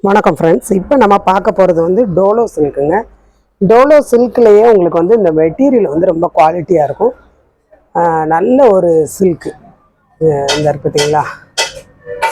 வணக்கம் ஃப்ரெண்ட்ஸ். இப்போ நம்ம பார்க்க போகிறது வந்து டோலோ சில்க்குங்க. டோலோ சில்க்லேயே உங்களுக்கு வந்து இந்த மெட்டீரியல் வந்து ரொம்ப குவாலிட்டியாக இருக்கும். நல்ல ஒரு சில்க்கு இந்த இருக்கு பார்த்தீங்களா,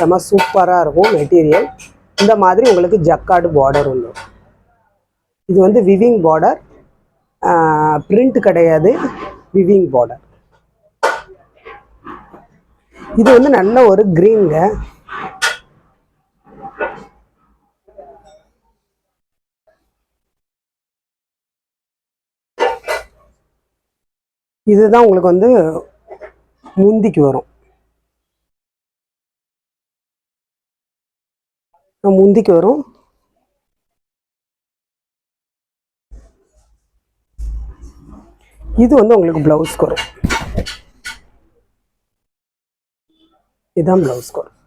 ரொம்ப சூப்பராக இருக்கும் மெட்டீரியல். இந்த மாதிரி உங்களுக்கு ஜக்கார்டு பார்டர் உண்டு. இது வந்து விவிங் பார்டர், பிரிண்ட் கிடையாது, விவிங் பார்டர். இது வந்து நல்ல ஒரு க்ரீனுங்க. இதுதான் உங்களுக்கு வந்து முந்திக்கு வரும். முந்திக்கு வரும். இது வந்து உங்களுக்கு ப்ளவுஸ்க்கு வரும். இதுதான் ப்ளவுஸ்க்கு வரும்.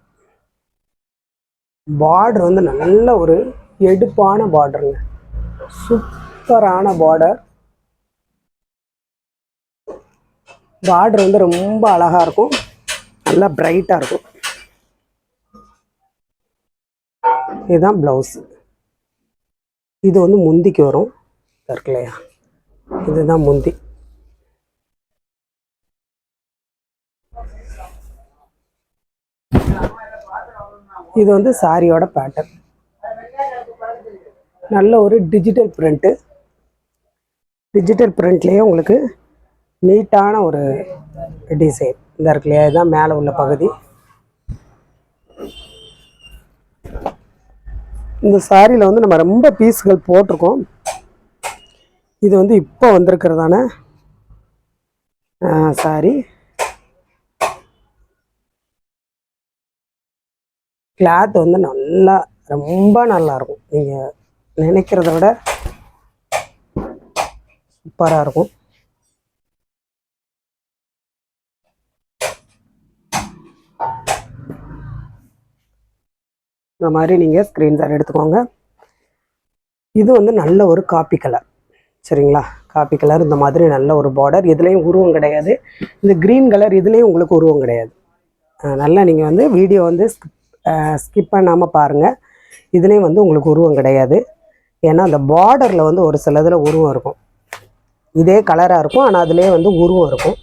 பார்டர் வந்து நல்ல ஒரு எடுப்பான பார்டருங்க, சூப்பரான பார்டர். பார்டர் வந்து ரொம்ப அழகாக இருக்கும், நல்லா பிரைட்டாக இருக்கும். இதுதான் ப்ளவுஸ். இது வந்து முந்திக்கு வரும் இருக்கு இல்லையா, இதுதான் முந்தி. இது வந்து சாரியோட பேட்டர்ன். நல்ல ஒரு டிஜிட்டல் பிரிண்ட்டு. டிஜிட்டல் பிரிண்ட்லேயே உங்களுக்கு நீட்டான ஒரு டிசைன் இந்த இருக்கு இல்லையா, இதுதான் மேலே உள்ள பகுதி. இந்த சாரியில் வந்து நம்ம ரொம்ப பீஸ்கள் போட்டிருக்கோம். இது வந்து இப்போ வந்திருக்கிறதான சாரி. கிளாத் வந்து நல்லா ரொம்ப நல்லாயிருக்கும். நீங்கள் நினைக்கிறத விட சூப்பராக இருக்கும். இந்த மாதிரி நீங்கள் ஸ்க்ரீன்ஷாட் எடுத்துக்கோங்க. இது வந்து நல்ல ஒரு காப்பி கலர், சரிங்களா? காப்பி கலர், இந்த மாதிரி நல்ல ஒரு பார்டர். இதுலேயும் உருவம் கிடையாது. இந்த க்ரீன் கலர் இதுலேயும் உங்களுக்கு உருவம் கிடையாது. நல்லா நீங்கள் வந்து வீடியோ வந்து ஸ்கிப் பண்ணாமல் பாருங்கள். இதுலேயும் வந்து உங்களுக்கு உருவம் கிடையாது. ஏன்னா அந்த பார்டரில் வந்து ஒரு சிலதில் உருவம் இருக்கும், இதே கலராக இருக்கும், ஆனால் அதுலேயே வந்து உருவம் இருக்கும்.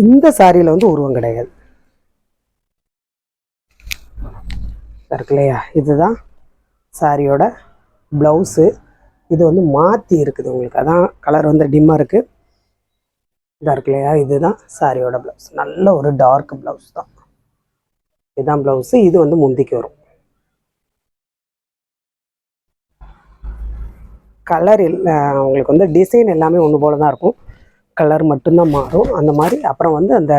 இந்த சாரியில் வந்து உருவம் கிடையாது இருக்கு இல்லையா. இதுதான் சாரியோட ப்ளவுஸு. இது வந்து மாற்றி இருக்குது உங்களுக்கு, அதான் கலர் வந்து டிம்மாக இருக்குது. இதாக இருக்கு இல்லையா, இதுதான் சாரியோட ப்ளவுஸ். நல்ல ஒரு டார்க் ப்ளவுஸ் தான். இதுதான் ப்ளவுஸு. இது வந்து முந்திக்கு வரும். கலர் உங்களுக்கு வந்து டிசைன் எல்லாமே ஒன்று போல தான் இருக்கும், கலர் மட்டும்தான் மாறும் அந்த மாதிரி. அப்புறம் வந்து அந்த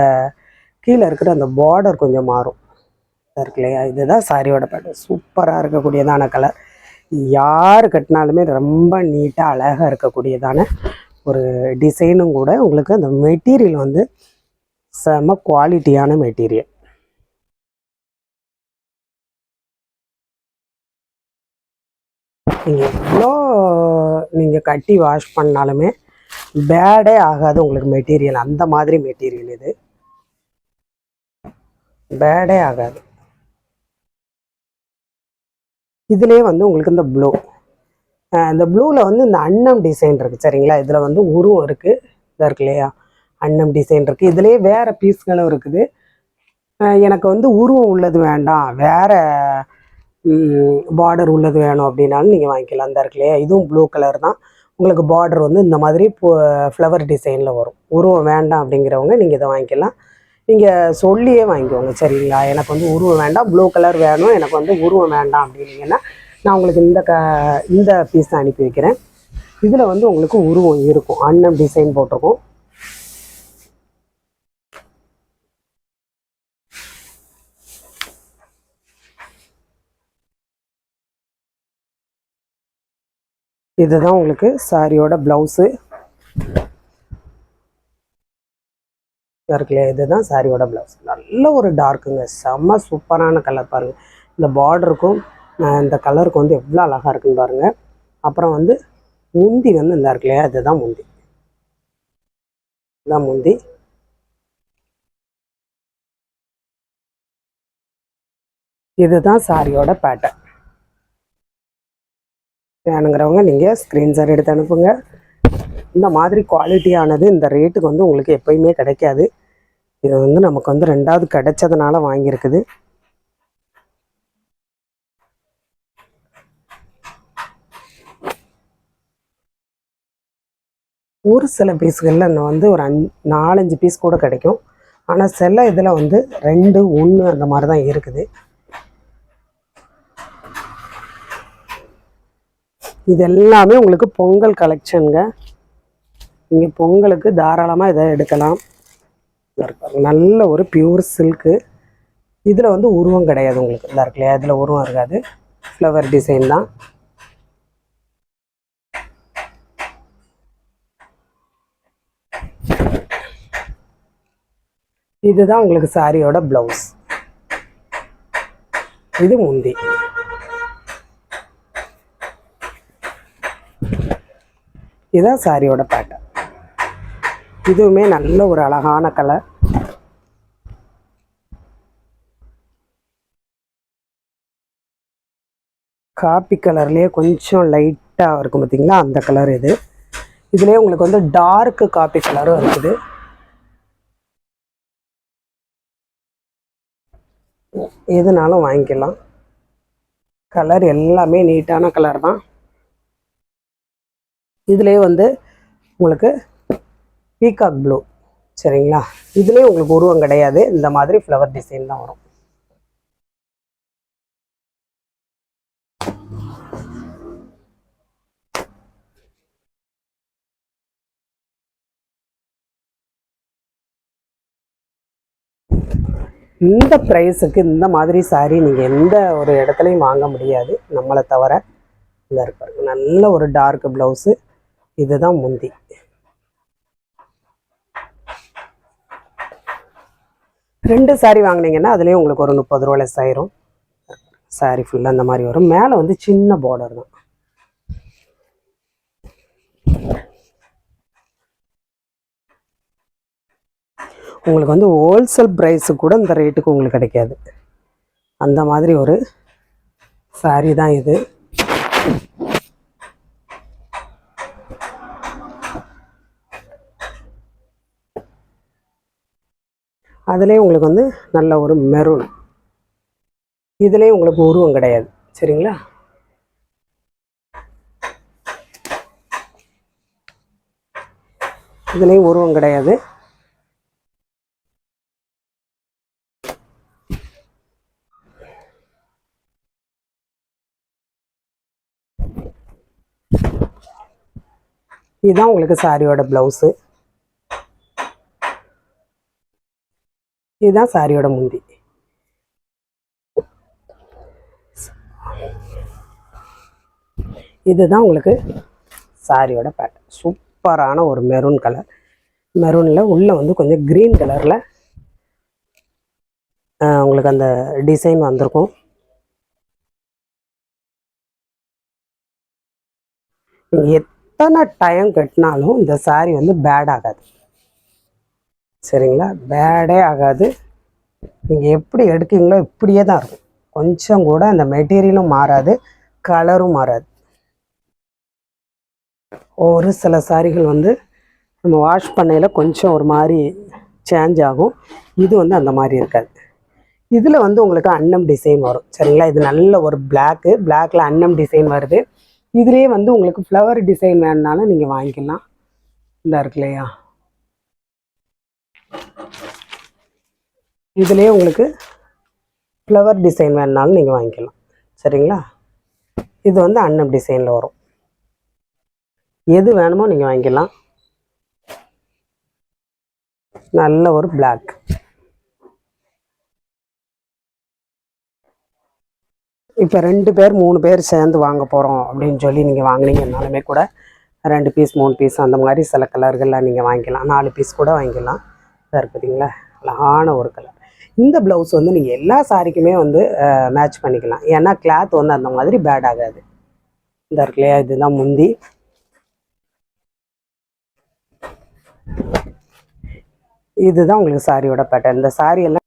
கீழே இருக்கிற அந்த பார்டர் கொஞ்சம் மாறும் இருக்கு இல்லையா. இதுதான் சாரியோட பேட்டர்ன். சூப்பராக இருக்கக்கூடியதான கலர். யார் கட்டினாலுமே ரொம்ப நீட்டாக அழகாக இருக்கக்கூடியதான ஒரு டிசைனும் கூட. உங்களுக்கு அந்த மெட்டீரியல் வந்து செம குவாலிட்டியான மெட்டீரியல். நீங்கள் எவ்வளோ நீங்கள் கட்டி வாஷ் பண்ணாலுமே பேடே ஆகாது உங்களுக்கு மெட்டீரியல். அந்த மாதிரி மெட்டீரியல் இது, பேடே ஆகாது. இதுலேயே வந்து உங்களுக்கு இந்த ப்ளூ, இந்த ப்ளூவில் வந்து இந்த அன்னம் டிசைன் இருக்குது, சரிங்களா? இதில் வந்து உருவம் இருக்குது, இதாக இருக்கு இல்லையா, அன்னம் டிசைன் இருக்குது. இதுலேயே வேறு பீஸ்களும் இருக்குது. எனக்கு வந்து உருவம் உள்ளது வேண்டாம், வேறு பார்டர் உள்ளது வேணும் அப்படின்னாலும் நீங்கள் வாங்கிக்கலாம். அந்த இருக்கு இல்லையா, இதுவும் ப்ளூ கலர் தான். உங்களுக்கு பார்டர் வந்து இந்த மாதிரி ஃப்ளவர் டிசைனில் வரும். உருவம் வேண்டாம் அப்படிங்கிறவங்க நீங்கள் இதை வாங்கிக்கலாம். நீங்கள் சொல்லியே வாங்கிக்கோங்க, சரிங்களா? எனக்கு வந்து உருவம் வேண்டாம், ப்ளூ கலர் வேணும், எனக்கு வந்து உருவம் வேண்டாம் அப்படின்னீங்கன்னா நான் உங்களுக்கு இந்த பீஸ் அனுப்பி வைக்கிறேன். இதில் வந்து உங்களுக்கு உருவம் இருக்கும், அன்னம் டிசைன் போட்டிருக்கும். இதுதான் உங்களுக்கு சாரியோட ப்ளவுஸு இருக்கு இல்லையா. இதுதான் சாரியோட ப்ளவுஸ். நல்ல ஒரு டார்க்குங்க, செம்ம சூப்பரான கலர் பாருங்கள். இந்த பார்டருக்கும் இந்த கலருக்கு வந்து எவ்வளோ அழகாக இருக்குன்னு பாருங்கள். அப்புறம் வந்து முந்தி வந்து இந்த இருக்கு இல்லையா, இதுதான் முந்தி. இதுதான் முந்தி. இதுதான் சாரியோட பேட்டர்ன். வேணுங்கிறவங்க நீங்கள் ஸ்க்ரீன்ஷாட் எடுத்து அனுப்புங்க. இந்த மாதிரி குவாலிட்டியானது இந்த ரேட்டுக்கு வந்து உங்களுக்கு எப்போயுமே கிடைக்காது. இது வந்து நமக்கு வந்து 2வது கிடைச்சதுனால வாங்கியிருக்குது. ஒரு சில பீஸ்களில் இன்னும் வந்து ஒரு 4-5 பீஸ் கூட கிடைக்கும். ஆனால் சில இதில் வந்து 2, 1 அந்த மாதிரி தான் இருக்குது. இது எல்லாமே உங்களுக்கு பொங்கல் கலெக்ஷனுங்க. நீங்கள் பொங்கலுக்கு தாராளமாக இதை எடுக்கலாம். நல்ல ஒரு பியூர் சில்க்கு. இதில் வந்து உருவம் கிடையாது உங்களுக்கு. இந்த இருக்கு இல்லையா, இதில் உருவம் இருக்காது, ஃப்ளவர் டிசைன் தான். இதுதான் உங்களுக்கு சாரியோட ப்ளவுஸ். இது முந்தி. இதுதான் சாரியோட பேட்டர்ன். இதுவுமே நல்ல ஒரு அழகான கலர். காப்பி கலர்லேயே கொஞ்சம் லைட்டாக இருக்கும் பார்த்தீங்களா, அந்த கலர் இது. இதுலேயே உங்களுக்கு வந்து டார்க்கு காப்பி கலரும் இருக்குது. எதுனாலும் வாங்கிக்கலாம். கலர் எல்லாமே நீட்டான கலர் தான். இதுலேயே வந்து உங்களுக்கு பீகாக் ப்ளூ. சரிங்களா, இதுலேயே உங்களுக்கு உருவம் கிடையாது, இந்த மாதிரி ஃப்ளவர் டிசைன் தான் வரும். இந்த ப்ரைஸுக்கு இந்த மாதிரி சாரீ நீங்கள் எந்த ஒரு இடத்துலையும் வாங்க முடியாது நம்மளை தவிர. இந்த இருப்பாரு நல்ல ஒரு டார்க் ப்ளவுஸு. இதுதான் முந்தி. ரெண்டு சாரீ வாங்கினீங்கன்னா அதுலேயும் உங்களுக்கு ஒரு 30 ரூபா லெஸ் ஆயிரும். சாரீ ஃபுல்லாக அந்த மாதிரி வரும். மேலே வந்து சின்ன பார்டர் தான். உங்களுக்கு வந்து ஹோல்சேல் ப்ரைஸு கூட இந்த ரேட்டுக்கு உங்களுக்கு கிடைக்காது. அந்த மாதிரி ஒரு சாரீ தான் இது. அதுலேயும் உங்களுக்கு வந்து நல்ல ஒரு மெரூன். இதுலேயும் உங்களுக்கு உருவம் கிடையாது. சரிங்களா, இதுலேயும் உருவம் கிடையாது. இதுதான் உங்களுக்கு சாரியோட ப்ளவுஸு. இதுதான் சாரியோட முந்தி. இதுதான் உங்களுக்கு சாரியோட பேட்டர்ன். சூப்பரான ஒரு மெரூன் கலர். மெரூனில் உள்ள வந்து கொஞ்சம் க்ரீன் கலரில் உங்களுக்கு அந்த டிசைன் வந்திருக்கும். நீங்கள் எத்தனை டைம் கட்டினாலும் இந்த சாரீ வந்து பேட் ஆகாது. சரிங்களா, பேடே ஆகாது. நீங்கள் எப்படி எடுக்கீங்களோ இப்படியே தான் இருக்கும். கொஞ்சம் கூட அந்த மெட்டீரியலும் மாறாது, கலரும் மாறாது. ஒரு சில சாரிகள் வந்து நம்ம வாஷ் பண்ணையில் கொஞ்சம் ஒரு மாதிரி சேஞ்ச் ஆகும். இது வந்து அந்த மாதிரி இருக்காது. இதில் வந்து உங்களுக்கு அன்னம் டிசைன் வரும். சரிங்களா, இது நல்ல ஒரு பிளாக்கில் அன்னம் டிசைன் வருது. இதுலேயே வந்து உங்களுக்கு ஃப்ளவர் டிசைன் வேணுனாலும் நீங்கள் வாங்கிக்கலாம். இந்த இருக்கு இல்லையா, இதுலேயே உங்களுக்கு ஃப்ளவர் டிசைன் வேணுனாலும் நீங்கள் வாங்கிக்கலாம். சரிங்களா, இது வந்து அன்னம் டிசைனில் வரும். எது வேணுமோ நீங்கள் வாங்கிக்கலாம். நல்ல ஒரு பிளாக். இப்போ 2 பேர் 3 பேர் சேர்ந்து வாங்க போகிறோம் அப்படின்னு சொல்லி நீங்கள் வாங்கினீங்கன்னாலுமே கூட 2 பீஸ் 3 பீஸ் அந்த மாதிரி சில கலர்களில் நீங்கள் வாங்கிக்கலாம். 4 பீஸ் கூட வாங்கிக்கலாம். இதாக இருக்குதுங்களா, அழகான ஒரு கலர். இந்த ப்ளவுஸ் வந்து நீங்கள் எல்லா சாரிக்குமே வந்து மேட்ச் பண்ணிக்கலாம். ஏன்னா கிளாத் வந்து அந்த மாதிரி பேட் ஆகாது. இந்த இருக்கு இல்லையா, இதுதான் முந்தி. இதுதான் உங்களுக்கு சாரியோட பேட்டர்ன். இந்த சாரி எல்லாம்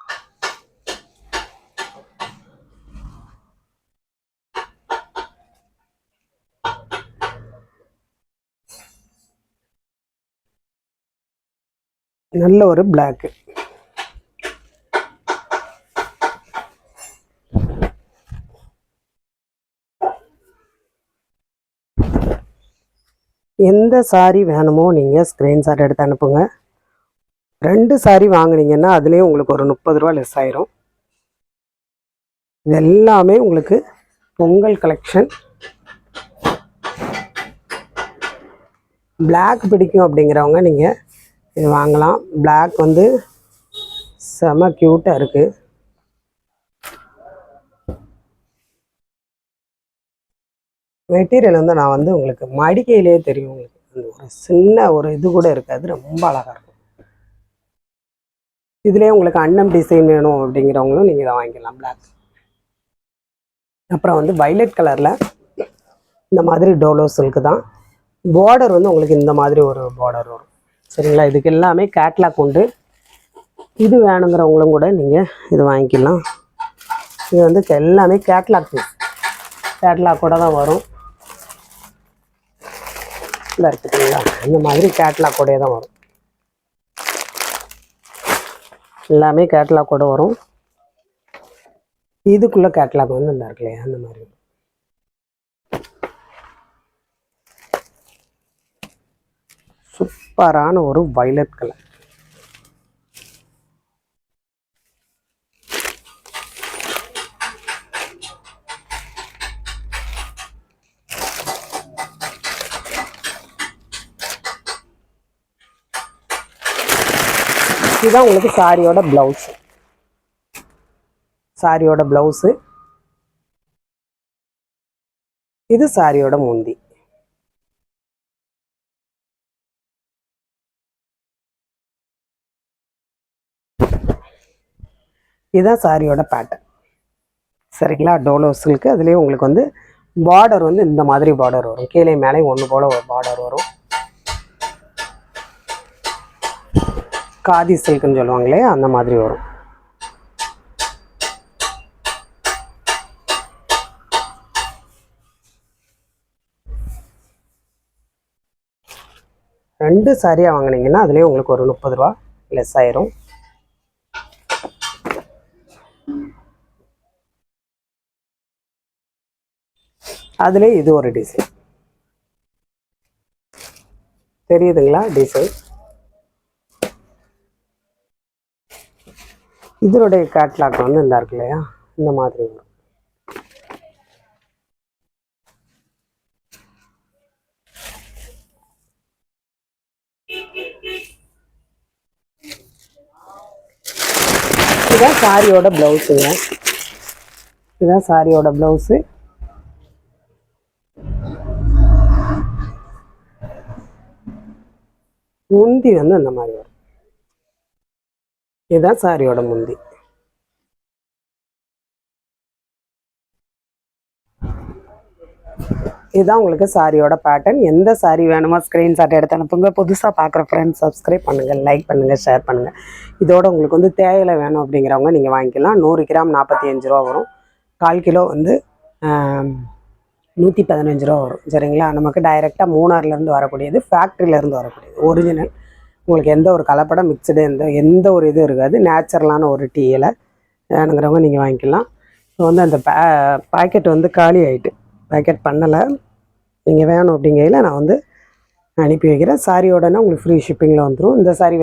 நல்ல ஒரு பிளாக்கு. எந்த சாரி வேணுமோ நீங்கள் ஸ்க்ரீன்ஷாட் எடுத்து அனுப்புங்க. 2 சாரி வாங்கினீங்கன்னா அதுலேயும் உங்களுக்கு ஒரு 30 ரூபா லெஸ் ஆயிரும். இது எல்லாமே உங்களுக்கு பொங்கல் கலெக்ஷன். பிளாக் பிடிக்கும் அப்படிங்கிறவங்க நீங்கள் இது வாங்கலாம். பிளாக் வந்து செம க்யூட்டாக இருக்குது. மெட்டீரியல் வந்து நான் வந்து உங்களுக்கு மடிக்கையிலே தெரியும். உங்களுக்கு அந்த ஒரு சின்ன ஒரு இது கூட இருக்காது, ரொம்ப அழகாக இருக்கும். இதுலேயே உங்களுக்கு அன்னம் டிசைன் வேணும் அப்படிங்கிறவங்களும் நீங்கள் இதை வாங்கிக்கலாம் பிளாக். அப்புறம் வந்து வைலட் கலரில் இந்த மாதிரி டோலோ சில்க்கு தான். பார்டர் வந்து உங்களுக்கு இந்த மாதிரி ஒரு பார்டர் வரும். சரிங்களா? இதுக்கு எல்லாமே கேட்லாக் உண்டு. இது வேணுங்கிறவங்களும் கூட நீங்கள் இது வாங்கிக்கலாம். இது வந்து எல்லாமே கேட்லாக் பீஸ், கேட்லாக் கூட தான் வரும். இருக்குங்களா? இந்த மாதிரி கேட்லாக் கூட தான் வரும். எல்லாமே கேட்லாக் கூட வரும். இதுக்குள்ள கேட்லாக் வந்து இந்த இருக்கு இல்லையா, அந்த மாதிரி சூப்பரான ஒரு வைலட் கலர். இதுதான் உங்களுக்கு சாரியோட பிளவுஸ். சாரியோட பிளவுஸு இது, சாரியோட முந்தி. இதுதான் சாரியோட பேட்டர்ன். சரிங்களா? டோலோ சில்க்கு. அதுலேயே உங்களுக்கு வந்து பார்டர் வந்து இந்த மாதிரி பார்டர் வரும். கீழே மேலே ஒன்று போல் ஒரு பார்டர் வரும். காதி சில்க்குன்னு சொல்லுவாங்களே, அந்த மாதிரி வரும். ரெண்டு சாரியாக வாங்கினீங்கன்னா அதுலேயே உங்களுக்கு ஒரு 30 ரூபா லெஸ் ஆயிரும். அதுலேயே இது ஒரு டிசைன் தெரியுதுங்களா? டிசைன் இதனுடைய கேட்லாக் வந்து இந்த இருக்கு இல்லையா, இந்த மாதிரி வரும். இதுதான் சாரியோட பிளவுஸுங்க. இதுதான் சாரியோட பிளவுஸு. முந்தி வந்து அந்த மாதிரி வரும். இதுதான் சாரியோட முந்தி. இதுதான் உங்களுக்கு சாரியோட பேட்டர்ன். எந்த சாரி வேணுமோ ஸ்க்ரீன்ஷாட் எடுத்து அனுப்புங்க. புதுசாக பார்க்குற ஃப்ரெண்ட்ஸ் சப்ஸ்கிரைப் பண்ணுங்கள், லைக் பண்ணுங்கள், ஷேர் பண்ணுங்கள். இதோட உங்களுக்கு வந்து தேயிலை வேணும் அப்படிங்கிறவங்க நீங்கள் வாங்கிக்கலாம். 100 கிராம் 45 ரூபா வரும். 1/4 கிலோ வந்து 115 ரூபா வரும். சரிங்களா? நமக்கு டைரெக்டாக மூணார்லேருந்து வரக்கூடியது, ஃபேக்ட்ரியிலேருந்து வரக்கூடியது, ஒரிஜினல். உங்களுக்கு எந்த ஒரு கலப்படம் மிக்சடு எந்த ஒரு இது இருக்காது. நேச்சுரலான ஒரு டீ இலை வேணுங்கிறவங்க நீங்கள் வாங்கிக்கலாம். இப்போ வந்து அந்த பாக்கெட் வந்து காலி ஆகிட்டு, பேக்கெட் பண்ணலை. நீங்கள் வேணும் அப்படிங்கையில் நான் வந்து அனுப்பி வைக்கிறேன். சாரியோடனே உங்களுக்கு ஃப்ரீ ஷிப்பிங்கில் வந்துடும். இந்த சாரி